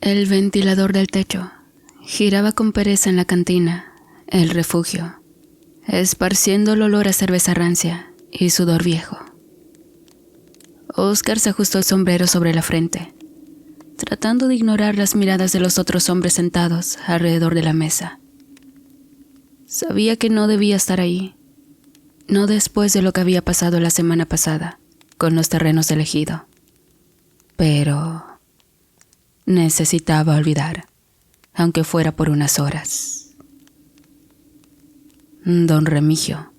El ventilador del techo giraba con pereza en la cantina, el refugio, esparciendo el olor a cerveza rancia y sudor viejo. Oscar se ajustó el sombrero sobre la frente, tratando de ignorar las miradas de los otros hombres sentados alrededor de la mesa. Sabía que no debía estar ahí, no después de lo que había pasado la semana pasada con los terrenos del ejido. Pero necesitaba olvidar, aunque fuera por unas horas. Don Remigio,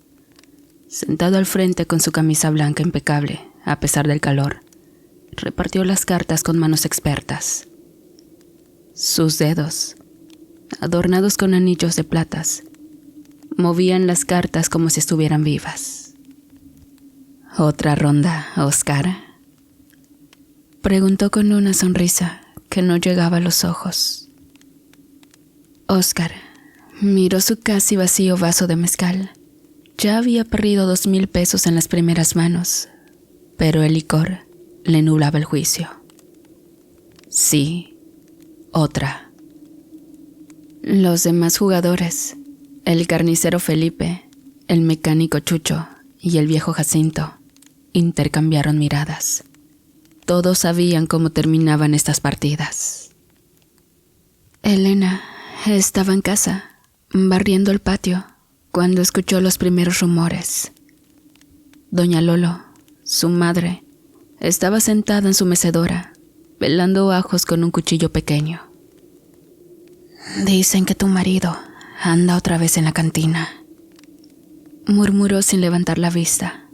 sentado al frente con su camisa blanca impecable, a pesar del calor, repartió las cartas con manos expertas. Sus dedos, adornados con anillos de platas, movían las cartas como si estuvieran vivas. ¿Otra ronda, Oscar?, preguntó con una sonrisa que no llegaba a los ojos. Oscar miró su casi vacío vaso de mezcal. Ya había perdido 2,000 pesos en las primeras manos, pero el licor le nublaba el juicio. Sí, otra. Los demás jugadores, el carnicero Felipe, el mecánico Chucho y el viejo Jacinto, intercambiaron miradas. Todos sabían cómo terminaban estas partidas. Elena estaba en casa, barriendo el patio, cuando escuchó los primeros rumores. Doña Lolo, su madre, estaba sentada en su mecedora, pelando ajos con un cuchillo pequeño. «Dicen que tu marido anda otra vez en la cantina», murmuró sin levantar la vista.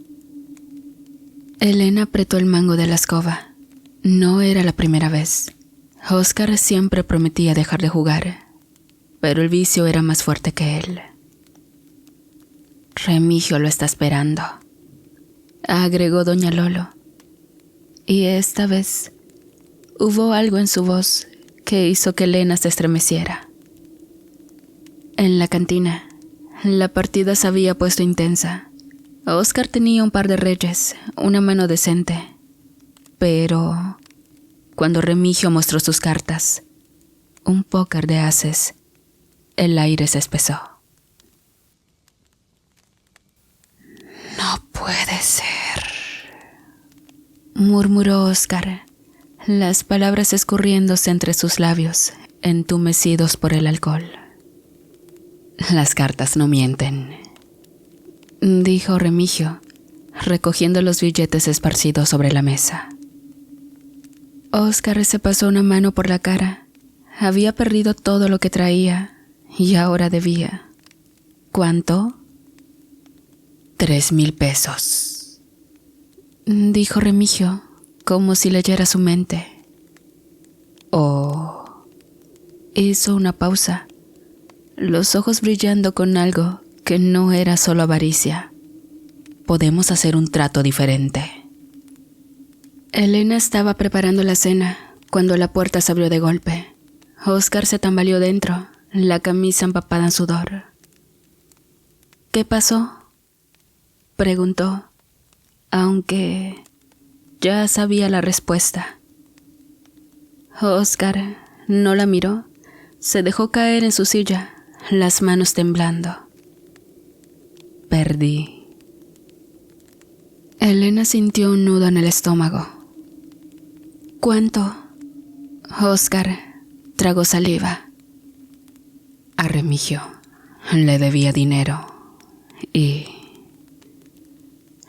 Elena apretó el mango de la escoba. No era la primera vez. Oscar siempre prometía dejar de jugar, pero el vicio era más fuerte que él. «Remigio lo está esperando», agregó doña Lolo. Y esta vez hubo algo en su voz que hizo que Elena se estremeciera. En la cantina, la partida se había puesto intensa. Oscar tenía un par de reyes, una mano decente. Pero cuando Remigio mostró sus cartas, un póker de ases, el aire se espesó. «No puede ser», murmuró Oscar, las palabras escurriéndose entre sus labios, entumecidos por el alcohol. «Las cartas no mienten», dijo Remigio, recogiendo los billetes esparcidos sobre la mesa. Oscar se pasó una mano por la cara. Había perdido todo lo que traía y ahora debía. ¿Cuánto? 3,000 pesos, dijo Remigio, como si leyera su mente. Oh. Hizo una pausa, los ojos brillando con algo que no era solo avaricia. «Podemos hacer un trato diferente». Elena estaba preparando la cena cuando la puerta se abrió de golpe. Oscar se tambaleó dentro, la camisa empapada en sudor. «¿Qué pasó?», preguntó, aunque ya sabía la respuesta. Oscar no la miró, se dejó caer en su silla, las manos temblando. «Perdí». Elena sintió un nudo en el estómago. «¿Cuánto?». Oscar tragó saliva. A Remigio le debía dinero y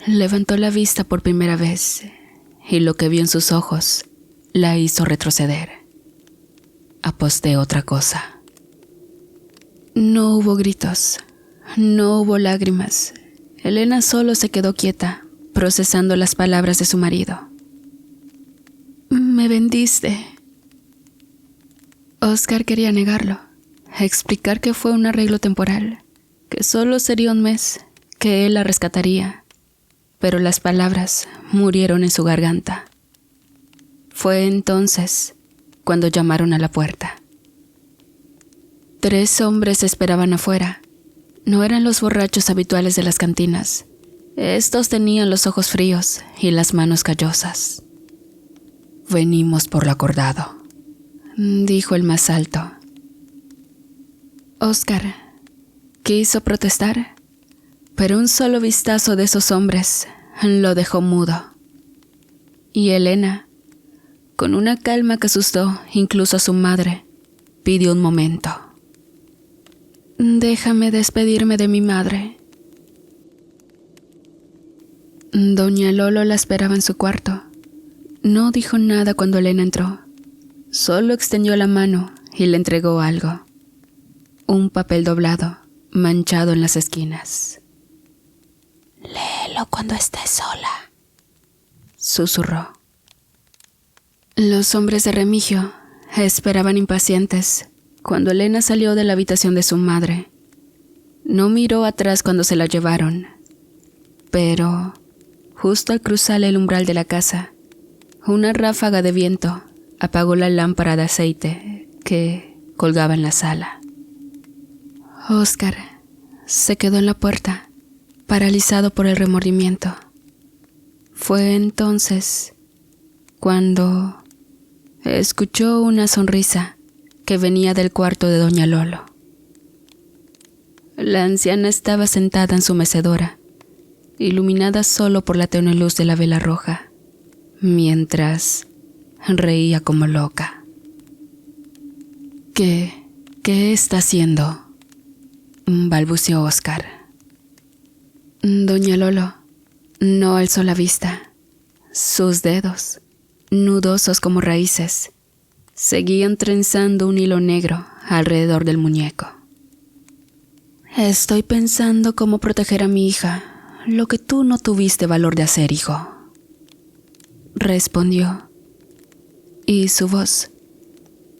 levantó la vista por primera vez y lo que vio en sus ojos la hizo retroceder. Aposté otra cosa. No hubo gritos, no hubo lágrimas. Elena solo se quedó quieta, procesando las palabras de su marido. «Me vendiste». Oscar quería negarlo, explicar que fue un arreglo temporal, que solo sería un mes, que él la rescataría, pero las palabras murieron en su garganta. Fue entonces cuando llamaron a la puerta. 3 hombres esperaban afuera. No eran los borrachos habituales de las cantinas. Estos tenían los ojos fríos y las manos callosas. «Venimos por lo acordado», dijo el más alto. Oscar quiso protestar, pero un solo vistazo de esos hombres lo dejó mudo. Y Elena, con una calma que asustó incluso a su madre, pidió un momento. Déjame despedirme de mi madre. Doña Lolo la esperaba en su cuarto. No dijo nada cuando Elena entró. Solo extendió la mano y le entregó algo. Un papel doblado, manchado en las esquinas. Léelo cuando estés sola, susurró. Los hombres de Remigio esperaban impacientes cuando Elena salió de la habitación de su madre. No miró atrás cuando se la llevaron, pero justo al cruzar el umbral de la casa, una ráfaga de viento apagó la lámpara de aceite que colgaba en la sala. Oscar se quedó en la puerta, paralizado por el remordimiento. Fue entonces cuando escuchó una sonrisa que venía del cuarto de doña Lolo. La anciana estaba sentada en su mecedora, iluminada solo por la tenue luz de la vela roja, mientras reía como loca. ¿Qué está haciendo?, balbuceó Oscar. Doña Lolo no alzó la vista. Sus dedos, nudosos como raíces, seguían trenzando un hilo negro alrededor del muñeco. Estoy pensando cómo proteger a mi hija, lo que tú no tuviste valor de hacer, hijo, respondió, y su voz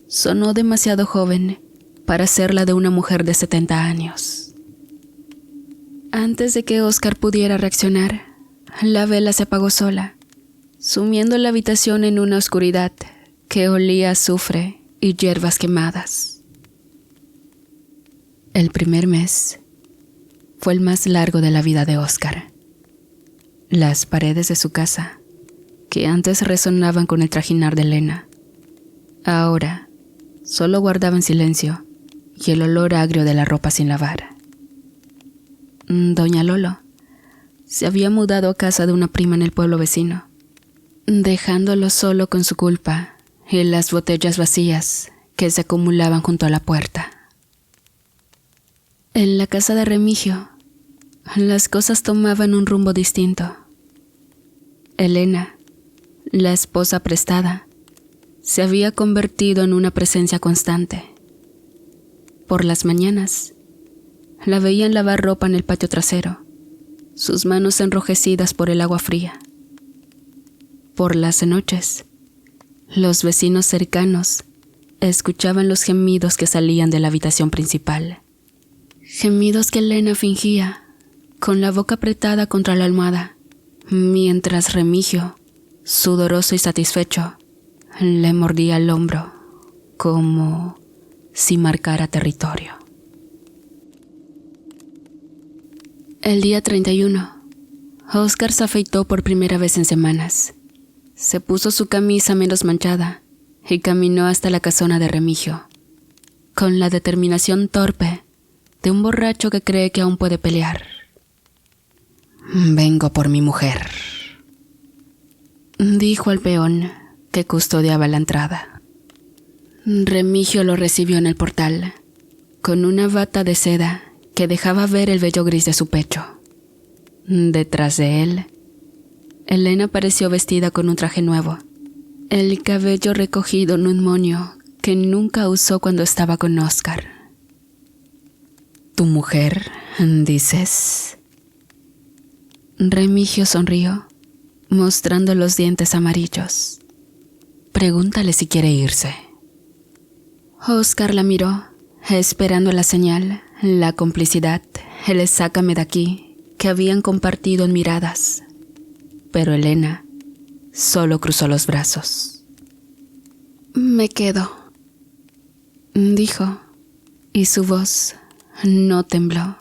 sonó demasiado joven para ser la de una mujer de 70 años. Antes de que Oscar pudiera reaccionar, la vela se apagó sola, sumiendo la habitación en una oscuridad que olía a azufre y hierbas quemadas. El primer mes fue el más largo de la vida de Oscar. Las paredes de su casa, que antes resonaban con el trajinar de Elena, ahora solo guardaban silencio y el olor agrio de la ropa sin lavar. Doña Lolo se había mudado a casa de una prima en el pueblo vecino, dejándolo solo con su culpa y las botellas vacías que se acumulaban junto a la puerta. En la casa de Remigio, las cosas tomaban un rumbo distinto. Elena, la esposa prestada, se había convertido en una presencia constante. Por las mañanas, la veían lavar ropa en el patio trasero, sus manos enrojecidas por el agua fría. Por las noches, los vecinos cercanos escuchaban los gemidos que salían de la habitación principal. Gemidos que Elena fingía, con la boca apretada contra la almohada, mientras Remigio, sudoroso y satisfecho, le mordía el hombro, como si marcara territorio. El día 31, Oscar se afeitó por primera vez en semanas. Se puso su camisa menos manchada y caminó hasta la casona de Remigio, con la determinación torpe de un borracho que cree que aún puede pelear. «Vengo por mi mujer», dijo al peón que custodiaba la entrada. Remigio lo recibió en el portal, con una bata de seda que dejaba ver el vello gris de su pecho. Detrás de él, Elena apareció vestida con un traje nuevo, el cabello recogido en un moño que nunca usó cuando estaba con Oscar. «¿Tu mujer, dices?». Remigio sonrió, mostrando los dientes amarillos. «Pregúntale si quiere irse». Oscar la miró, esperando la señal, la complicidad, el «sácame de aquí» que habían compartido en miradas. Pero Elena solo cruzó los brazos. «Me quedo», dijo, y su voz no tembló.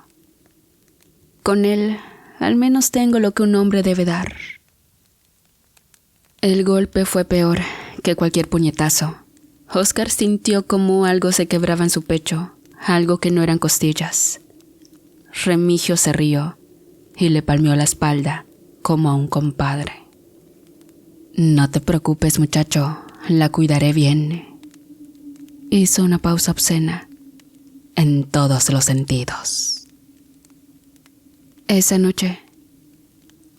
«Con él, al menos tengo lo que un hombre debe dar». El golpe fue peor que cualquier puñetazo. Óscar sintió como algo se quebraba en su pecho, algo que no eran costillas. Remigio se rió y le palmeó la espalda como a un compadre. No te preocupes, muchacho, la cuidaré bien. Hizo una pausa obscena en todos los sentidos. Esa noche,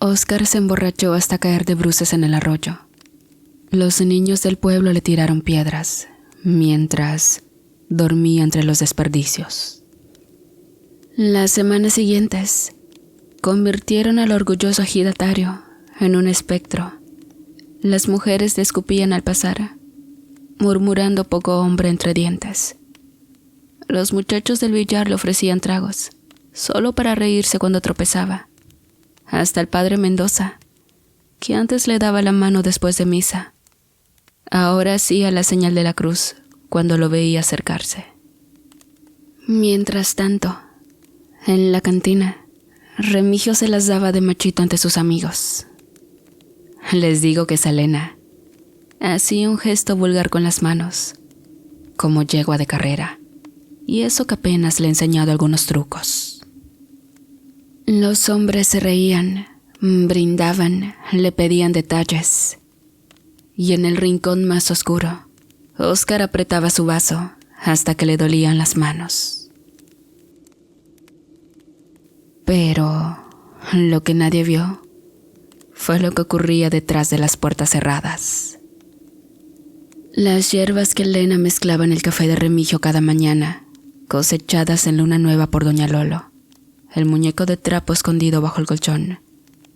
Óscar se emborrachó hasta caer de bruces en el arroyo. Los niños del pueblo le tiraron piedras, mientras dormía entre los desperdicios. Las semanas siguientes convirtieron al orgulloso ejidatario en un espectro. Las mujeres le escupían al pasar, murmurando poco hombre entre dientes. Los muchachos del billar le ofrecían tragos, solo para reírse cuando tropezaba. Hasta el padre Mendoza, que antes le daba la mano después de misa, ahora hacía la señal de la cruz cuando lo veía acercarse. Mientras tanto, en la cantina, Remigio se las daba de machito ante sus amigos. Les digo que Selena hacía un gesto vulgar con las manos, como yegua de carrera, y eso que apenas le he enseñado algunos trucos. Los hombres se reían, brindaban, le pedían detalles, y en el rincón más oscuro, Óscar apretaba su vaso hasta que le dolían las manos. Pero lo que nadie vio fue lo que ocurría detrás de las puertas cerradas. Las hierbas que Elena mezclaba en el café de Remigio cada mañana, cosechadas en luna nueva por doña Lolo, el muñeco de trapo escondido bajo el colchón,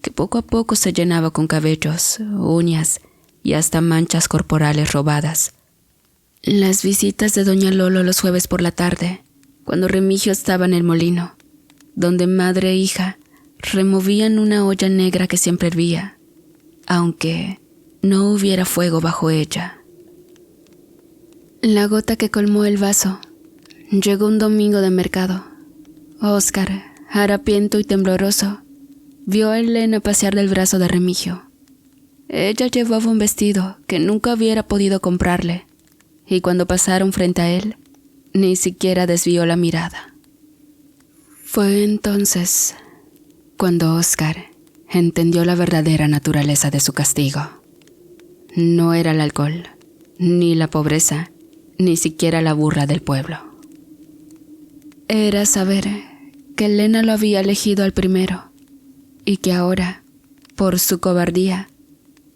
que poco a poco se llenaba con cabellos, uñas y hasta manchas corporales robadas. Las visitas de doña Lolo los jueves por la tarde, cuando Remigio estaba en el molino, donde madre e hija removían una olla negra que siempre hervía, aunque no hubiera fuego bajo ella. La gota que colmó el vaso llegó un domingo de mercado. Óscar, harapiento y tembloroso, vio a Elena pasear del brazo de Remigio. Ella llevaba un vestido que nunca hubiera podido comprarle, y cuando pasaron frente a él, ni siquiera desvió la mirada. Fue entonces cuando Óscar entendió la verdadera naturaleza de su castigo. No era el alcohol, ni la pobreza, ni siquiera la burra del pueblo. Era saber que Elena lo había elegido al primero, y que ahora, por su cobardía,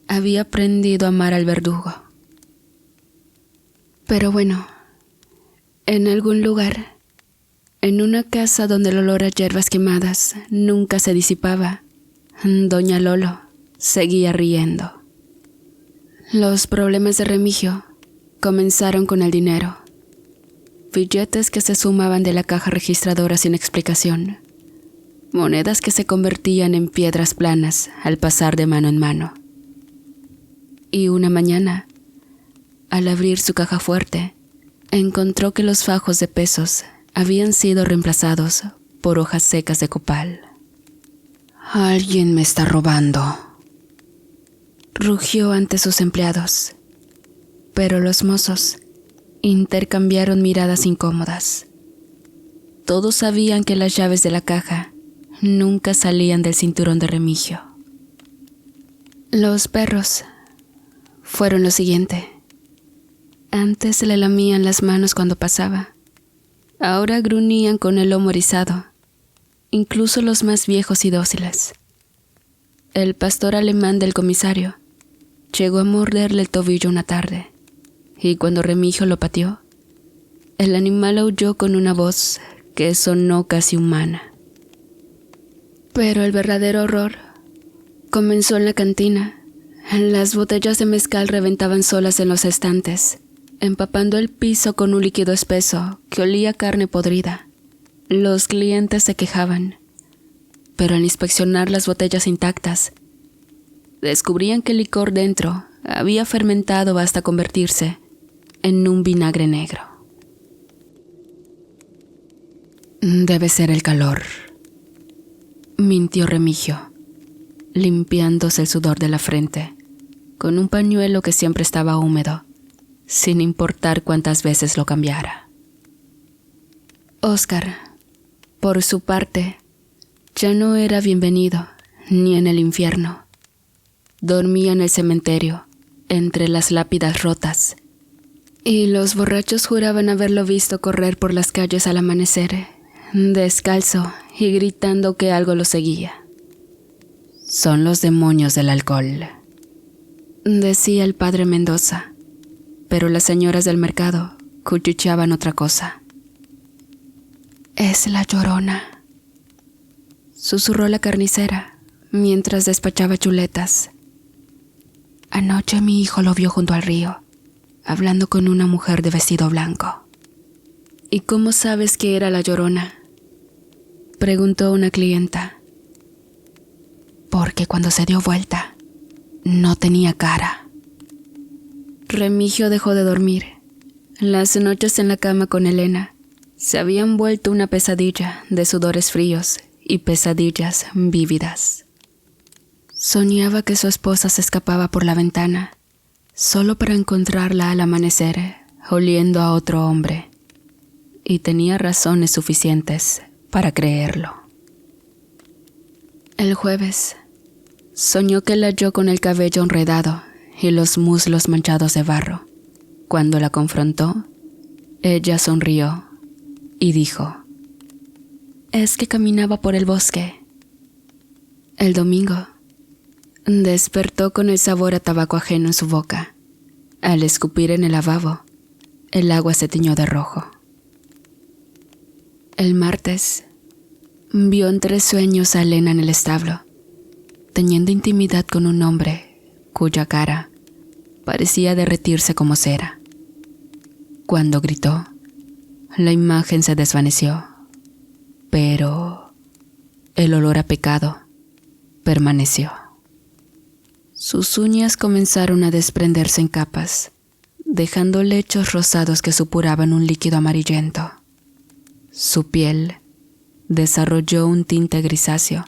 había aprendido a amar al verdugo. Pero bueno, en algún lugar, en una casa donde el olor a hierbas quemadas nunca se disipaba, doña Lolo seguía riendo. Los problemas de Remigio comenzaron con el dinero. Billetes que se sumaban de la caja registradora sin explicación. Monedas que se convertían en piedras planas al pasar de mano en mano. Y una mañana, al abrir su caja fuerte, encontró que los fajos de pesos habían sido reemplazados por hojas secas de copal. «Alguien me está robando», rugió ante sus empleados, pero los mozos intercambiaron miradas incómodas. Todos sabían que las llaves de la caja nunca salían del cinturón de Remigio. Los perros fueron lo siguiente. Antes le lamían las manos cuando pasaba. Ahora gruñían con el lomo erizado, incluso los más viejos y dóciles. El pastor alemán del comisario llegó a morderle el tobillo una tarde, y cuando Remigio lo pateó, el animal aulló con una voz que sonó casi humana. Pero el verdadero horror comenzó en la cantina. Las botellas de mezcal reventaban solas en los estantes, empapando el piso con un líquido espeso que olía a carne podrida. Los clientes se quejaban, pero al inspeccionar las botellas intactas, descubrían que el licor dentro había fermentado hasta convertirse en un vinagre negro. «Debe ser el calor», mintió Remigio, limpiándose el sudor de la frente con un pañuelo que siempre estaba húmedo sin importar cuántas veces lo cambiara. Oscar, por su parte, ya no era bienvenido ni en el infierno. Dormía en el cementerio, entre las lápidas rotas, y los borrachos juraban haberlo visto correr por las calles al amanecer, descalzo y gritando que algo lo seguía. «Son los demonios del alcohol», decía el padre Mendoza, pero las señoras del mercado cuchicheaban otra cosa. «Es la Llorona», susurró la carnicera mientras despachaba chuletas. «Anoche mi hijo lo vio junto al río, hablando con una mujer de vestido blanco». «¿Y cómo sabes que era la Llorona?», preguntó una clienta. «Porque cuando se dio vuelta, no tenía cara». Remigio dejó de dormir. Las noches en la cama con Elena se habían vuelto una pesadilla de sudores fríos y pesadillas vívidas. Soñaba que su esposa se escapaba por la ventana, solo para encontrarla al amanecer, oliendo a otro hombre, y tenía razones suficientes para creerlo. El jueves, soñó que la halló con el cabello enredado y los muslos manchados de barro. Cuando la confrontó, ella sonrió y dijo: «Es que caminaba por el bosque». El domingo, despertó con el sabor a tabaco ajeno en su boca. Al escupir en el lavabo, el agua se tiñó de rojo. El martes, vio entre sueños a Elena en el establo, teniendo intimidad con un hombre cuya cara parecía derretirse como cera. Cuando gritó, la imagen se desvaneció, pero el olor a pecado permaneció. Sus uñas comenzaron a desprenderse en capas, dejando lechos rosados que supuraban un líquido amarillento. Su piel desarrolló un tinte grisáceo,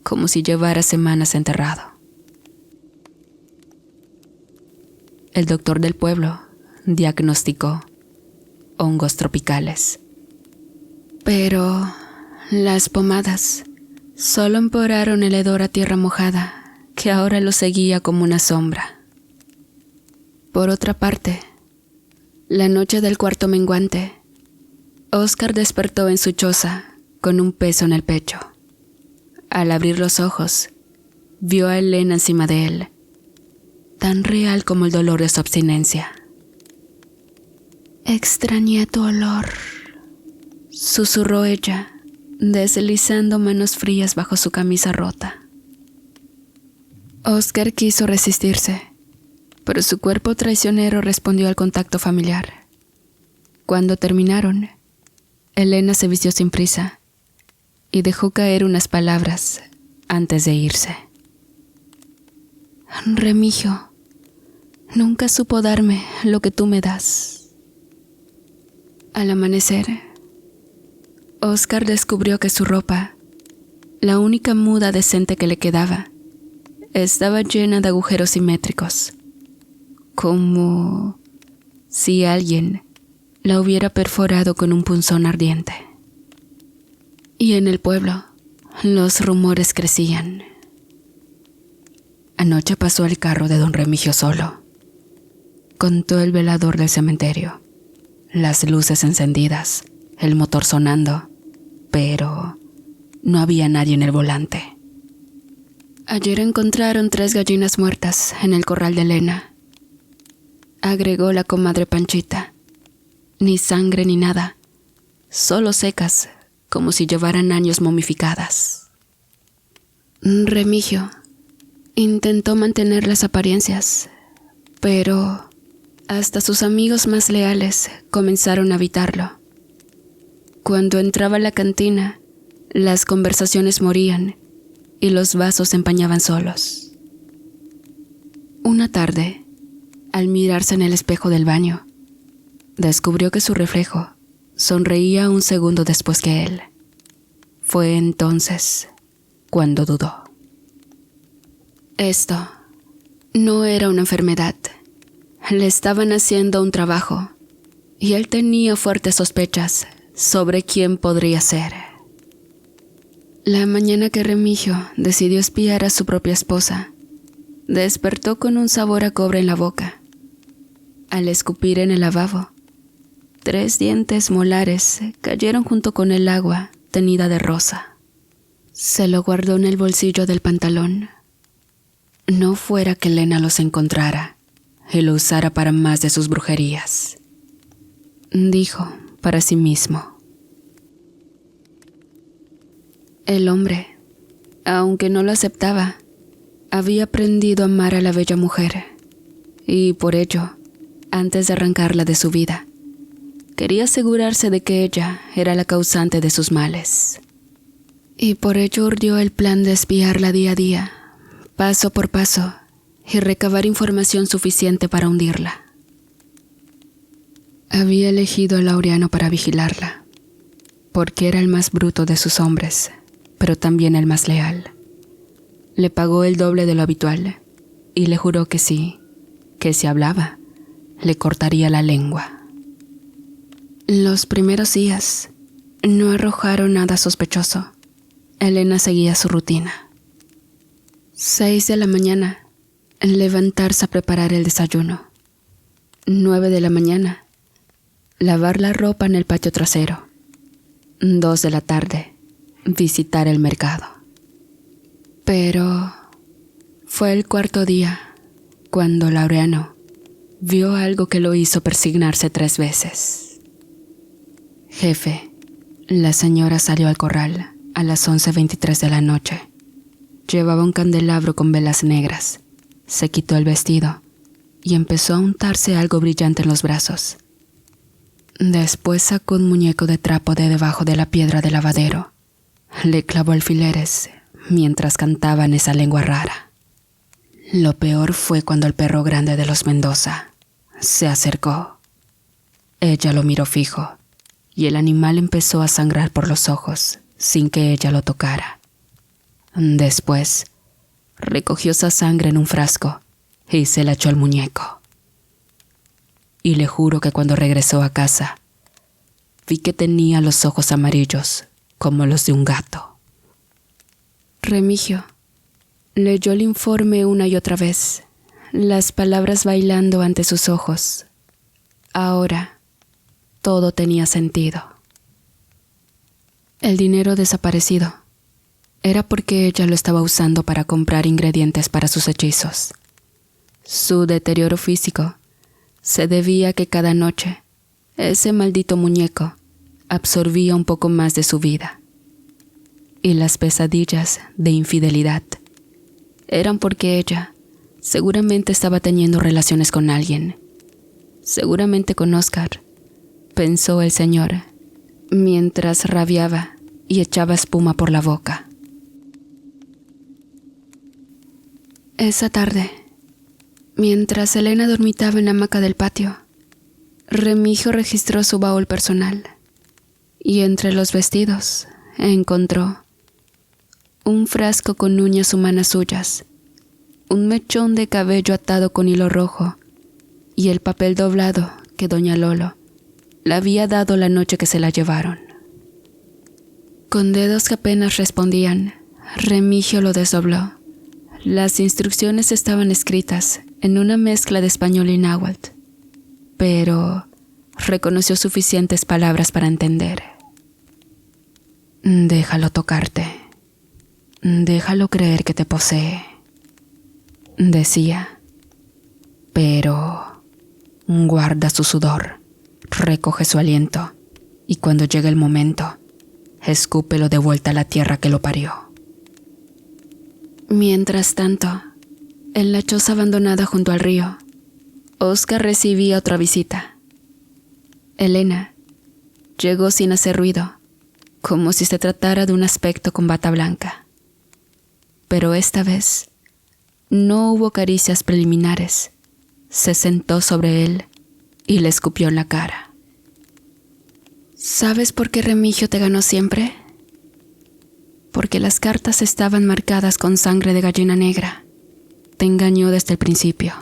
como si llevara semanas enterrado. El doctor del pueblo diagnosticó hongos tropicales. Pero las pomadas solo empeoraron el hedor a tierra mojada, que ahora lo seguía como una sombra. Por otra parte, la noche del cuarto menguante, Oscar despertó en su choza con un peso en el pecho. Al abrir los ojos, vio a Elena encima de él, tan real como el dolor de su abstinencia. «Extrañé tu olor», susurró ella, deslizando manos frías bajo su camisa rota. Oscar quiso resistirse, pero su cuerpo traicionero respondió al contacto familiar. Cuando terminaron, Elena se vistió sin prisa y dejó caer unas palabras antes de irse. «Remigio nunca supo darme lo que tú me das». Al amanecer, Oscar descubrió que su ropa, la única muda decente que le quedaba, estaba llena de agujeros simétricos, como si alguien la hubiera perforado con un punzón ardiente. Y en el pueblo, los rumores crecían. Anoche pasó el carro de don Remigio solo. Contó el velador del cementerio, las luces encendidas, el motor sonando, pero no había nadie en el volante. Ayer encontraron 3 gallinas muertas en el corral de Elena, agregó la comadre Panchita. Ni sangre ni nada, solo secas, como si llevaran años momificadas. Remigio intentó mantener las apariencias, pero hasta sus amigos más leales comenzaron a evitarlo. Cuando entraba a la cantina, las conversaciones morían y los vasos se empañaban solos. Una tarde, al mirarse en el espejo del baño, descubrió que su reflejo sonreía un segundo después que él. Fue entonces cuando dudó. Esto no era una enfermedad. Le estaban haciendo un trabajo y él tenía fuertes sospechas sobre quién podría ser. La mañana que Remigio decidió espiar a su propia esposa, despertó con un sabor a cobre en la boca. Al escupir en el lavabo, 3 dientes molares cayeron junto con el agua teñida de rosa. Se lo guardó en el bolsillo del pantalón. No fuera que Elena los encontrara y lo usara para más de sus brujerías, dijo para sí mismo. El hombre, aunque no lo aceptaba, había aprendido a amar a la bella mujer y por ello, antes de arrancarla de su vida, quería asegurarse de que ella era la causante de sus males. Y por ello urdió el plan de espiarla día a día, paso por paso, y recabar información suficiente para hundirla. Había elegido a Laureano para vigilarla, porque era el más bruto de sus hombres, pero también el más leal. Le pagó el doble de lo habitual y le juró que sí, que si hablaba, le cortaría la lengua. Los primeros días no arrojaron nada sospechoso. Elena seguía su rutina. 6 de la mañana, levantarse a preparar el desayuno. 9 de la mañana, lavar la ropa en el patio trasero. 2 de la tarde, visitar el mercado. Pero fue el cuarto día cuando Laureano vio algo que lo hizo persignarse 3 veces. Jefe, la señora salió al corral a las 11:23 de la noche. Llevaba un candelabro con velas negras. Se quitó el vestido y empezó a untarse algo brillante en los brazos. Después sacó un muñeco de trapo de debajo de la piedra del lavadero. Le clavó alfileres mientras cantaba en esa lengua rara. Lo peor fue cuando el perro grande de los Mendoza se acercó. Ella lo miró fijo y el animal empezó a sangrar por los ojos sin que ella lo tocara. Después, recogió esa sangre en un frasco y se la echó al muñeco. Y le juro que cuando regresó a casa, vi que tenía los ojos amarillos como los de un gato. Remigio leyó el informe una y otra vez, las palabras bailando ante sus ojos. Ahora, todo tenía sentido. El dinero desaparecido era porque ella lo estaba usando para comprar ingredientes para sus hechizos. Su deterioro físico se debía a que cada noche ese maldito muñeco absorbía un poco más de su vida. Y las pesadillas de infidelidad eran porque ella seguramente estaba teniendo relaciones con alguien. Seguramente con Oscar, pensó el señor, mientras rabiaba y echaba espuma por la boca. Esa tarde, mientras Elena dormitaba en la hamaca del patio, Remigio registró su baúl personal y entre los vestidos encontró un frasco con uñas humanas suyas, un mechón de cabello atado con hilo rojo y el papel doblado que doña Lolo le había dado la noche que se la llevaron. Con dedos que apenas respondían, Remigio lo desdobló. Las instrucciones estaban escritas en una mezcla de español y náhuatl, pero reconoció suficientes palabras para entender. Déjalo tocarte. Déjalo creer que te posee, decía. Pero guarda su sudor, recoge su aliento y cuando llegue el momento, escúpelo de vuelta a la tierra que lo parió. Mientras tanto, en la choza abandonada junto al río, Oscar recibía otra visita. Elena llegó sin hacer ruido, como si se tratara de un aspecto con bata blanca. Pero esta vez no hubo caricias preliminares. Se sentó sobre él y le escupió en la cara. ¿Sabes por qué Remigio te ganó siempre? Porque las cartas estaban marcadas con sangre de gallina negra. Te engañó desde el principio.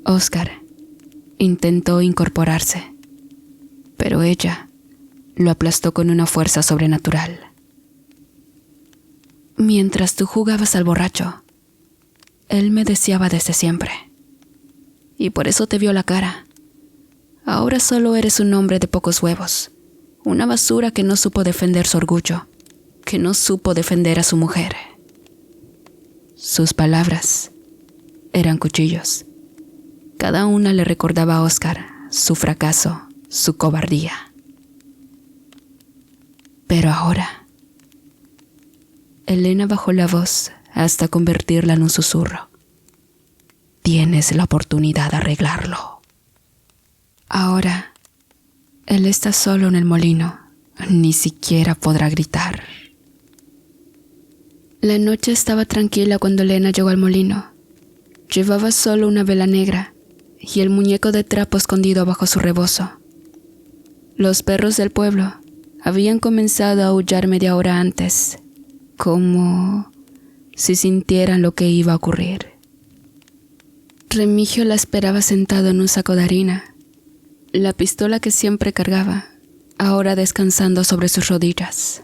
Oscar intentó incorporarse, pero ella lo aplastó con una fuerza sobrenatural. Mientras tú jugabas al borracho, él me deseaba desde siempre. Y por eso te vio la cara. Ahora solo eres un hombre de pocos huevos, una basura que no supo defender su orgullo, que no supo defender a su mujer. Sus palabras eran cuchillos. Cada una le recordaba a Oscar su fracaso, su cobardía. Pero ahora, Elena bajó la voz hasta convertirla en un susurro. Tienes la oportunidad de arreglarlo. Ahora, él está solo en el molino. Ni siquiera podrá gritar. La noche estaba tranquila cuando Elena llegó al molino. Llevaba solo una vela negra y el muñeco de trapo escondido bajo su rebozo. Los perros del pueblo habían comenzado a aullar media hora antes, como si sintieran lo que iba a ocurrir. Remigio la esperaba sentado en un saco de harina, la pistola que siempre cargaba, ahora descansando sobre sus rodillas.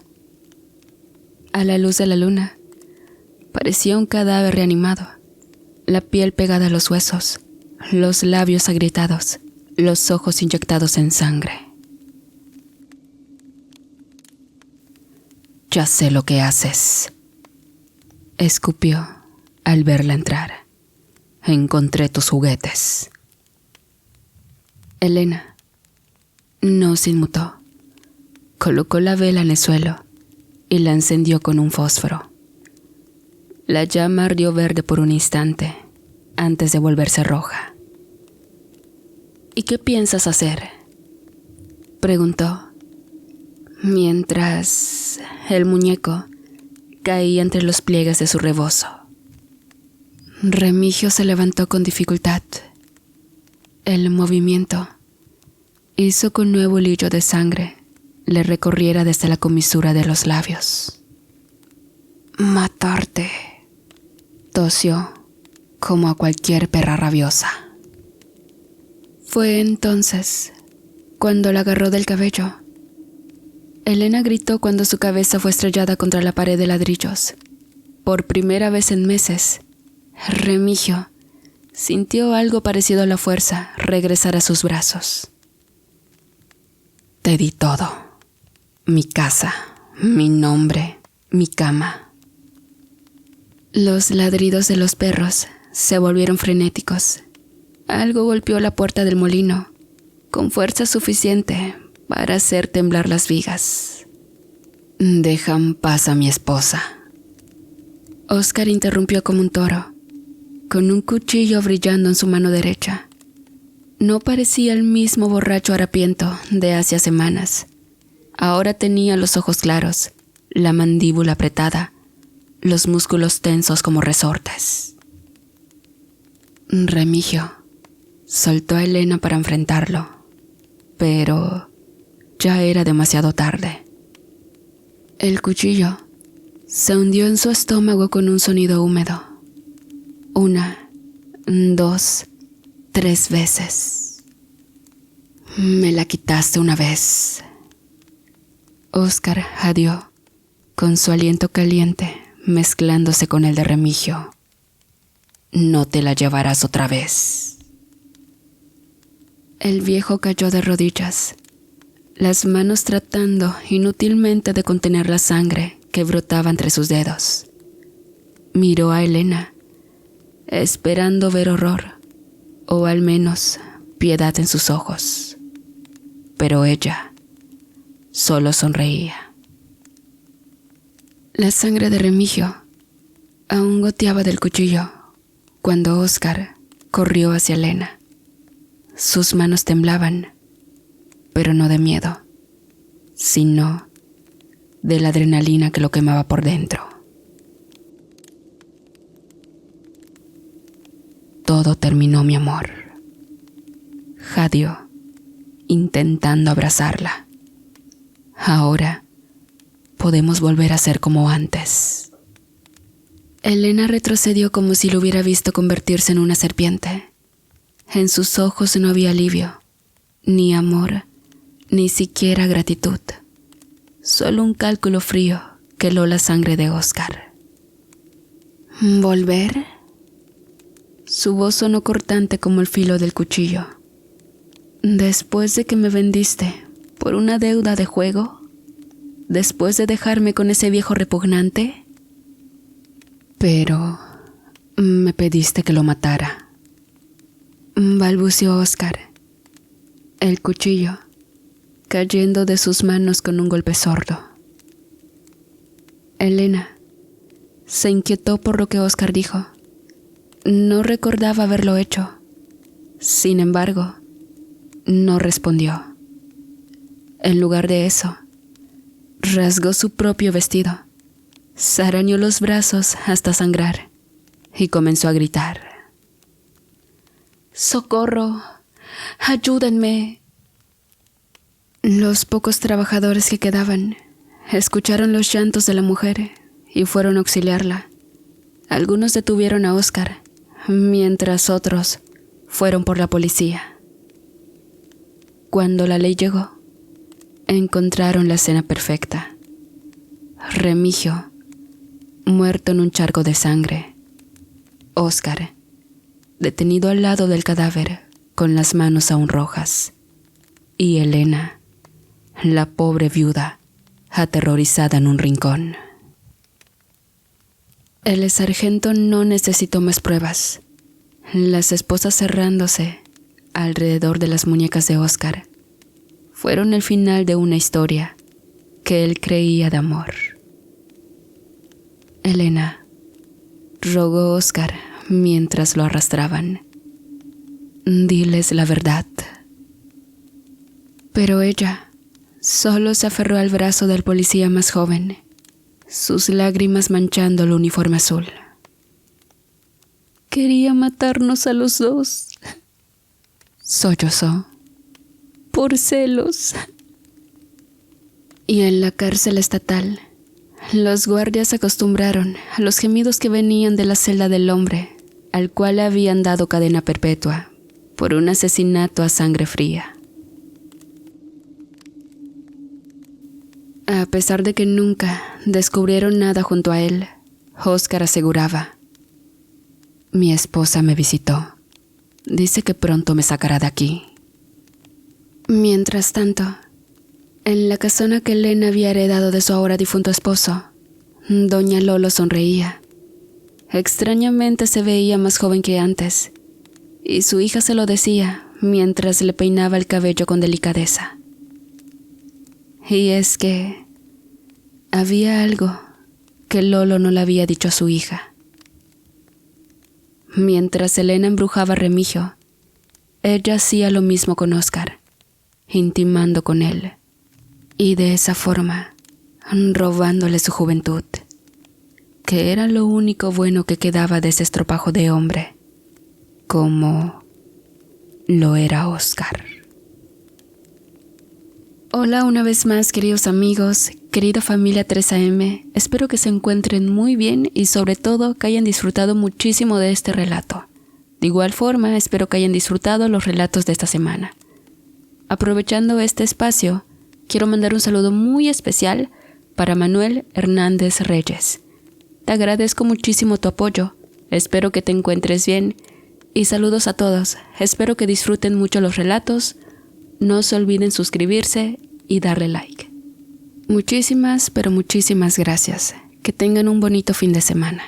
A la luz de la luna, parecía un cadáver reanimado, la piel pegada a los huesos, los labios agrietados, los ojos inyectados en sangre. Ya sé lo que haces, escupió al verla entrar. Encontré tus juguetes. Elena no se inmutó. Colocó la vela en el suelo y la encendió con un fósforo. La llama ardió verde por un instante, antes de volverse roja. ¿Y qué piensas hacer?, preguntó, mientras el muñeco caía entre los pliegues de su rebozo. Remigio se levantó con dificultad. El movimiento hizo que un nuevo hilillo de sangre le recorriera desde la comisura de los labios. Matarte, tosió como a cualquier perra rabiosa. Fue entonces cuando la agarró del cabello. Elena gritó cuando su cabeza fue estrellada contra la pared de ladrillos. Por primera vez en meses, Remigio sintió algo parecido a la fuerza regresar a sus brazos. Te di todo. Mi casa, mi nombre, mi cama. Los ladridos de los perros se volvieron frenéticos. Algo golpeó la puerta del molino, con fuerza suficiente para hacer temblar las vigas. Deja en paz a mi esposa. Oscar interrumpió como un toro, con un cuchillo brillando en su mano derecha. No parecía el mismo borracho harapiento de hace semanas. Ahora tenía los ojos claros, la mandíbula apretada, los músculos tensos como resortes. Remigio soltó a Elena para enfrentarlo, pero ya era demasiado tarde. El cuchillo se hundió en su estómago con un sonido húmedo. 1, 2, 3 veces. Me la quitaste una vez. Oscar jadeó, con su aliento caliente mezclándose con el de Remigio. No te la llevarás otra vez. El viejo cayó de rodillas, las manos tratando inútilmente de contener la sangre que brotaba entre sus dedos. Miró a Elena, esperando ver horror, o al menos piedad en sus ojos. Pero ella solo sonreía. La sangre de Remigio aún goteaba del cuchillo cuando Oscar corrió hacia Elena. Sus manos temblaban, pero no de miedo, sino de la adrenalina que lo quemaba por dentro. Todo terminó, mi amor. Jadeó, intentando abrazarla. Ahora podemos volver a ser como antes. Elena retrocedió como si lo hubiera visto convertirse en una serpiente. En sus ojos no había alivio, ni amor, ni siquiera gratitud. Solo un cálculo frío que heló la sangre de Oscar. ¿Volver? Su voz sonó cortante como el filo del cuchillo. Después de que me vendiste por una deuda de juego, después de dejarme con ese viejo repugnante, pero me pediste que lo matara. Balbuceó Oscar, el cuchillo cayendo de sus manos con un golpe sordo. Elena se inquietó por lo que Oscar dijo. No recordaba haberlo hecho. Sin embargo, no respondió. En lugar de eso, rasgó su propio vestido, se arañó los brazos hasta sangrar y comenzó a gritar. ¡Socorro! ¡Ayúdenme! Los pocos trabajadores que quedaban escucharon los llantos de la mujer y fueron a auxiliarla. Algunos detuvieron a Oscar, mientras otros fueron por la policía. Cuando la ley llegó, encontraron la escena perfecta. Remigio, muerto en un charco de sangre. Oscar, detenido al lado del cadáver, con las manos aún rojas. Y Elena, la pobre viuda, aterrorizada en un rincón. El sargento no necesitó más pruebas. Las esposas cerrándose alrededor de las muñecas de Oscar fueron el final de una historia que él creía de amor. Elena, rogó Oscar mientras lo arrastraban. Diles la verdad. Pero ella solo se aferró al brazo del policía más joven, sus lágrimas manchando el uniforme azul. Quería matarnos a los dos, sollozó, por celos. Y en la cárcel estatal, los guardias se acostumbraron a los gemidos que venían de la celda del hombre, al cual habían dado cadena perpetua por un asesinato a sangre fría. A pesar de que nunca descubrieron nada junto a él, Oscar aseguraba: mi esposa me visitó. Dice que pronto me sacará de aquí. Mientras tanto, en la casona que Elena había heredado de su ahora difunto esposo, doña Lolo sonreía. Extrañamente se veía más joven que antes, y su hija se lo decía mientras le peinaba el cabello con delicadeza. Y es que había algo que Lolo no le había dicho a su hija. Mientras Elena embrujaba a Remigio, ella hacía lo mismo con Oscar, intimando con él, y de esa forma robándole su juventud, que era lo único bueno que quedaba de ese estropajo de hombre, como lo era Oscar. Hola una vez más, queridos amigos, querida familia 3AM, espero que se encuentren muy bien y sobre todo que hayan disfrutado muchísimo de este relato. De igual forma, espero que hayan disfrutado los relatos de esta semana. Aprovechando este espacio, quiero mandar un saludo muy especial para Manuel Hernández Reyes. Te agradezco muchísimo tu apoyo, espero que te encuentres bien y saludos a todos, espero que disfruten mucho los relatos. No se olviden suscribirse y darle like. Muchísimas, pero muchísimas gracias. Que tengan un bonito fin de semana.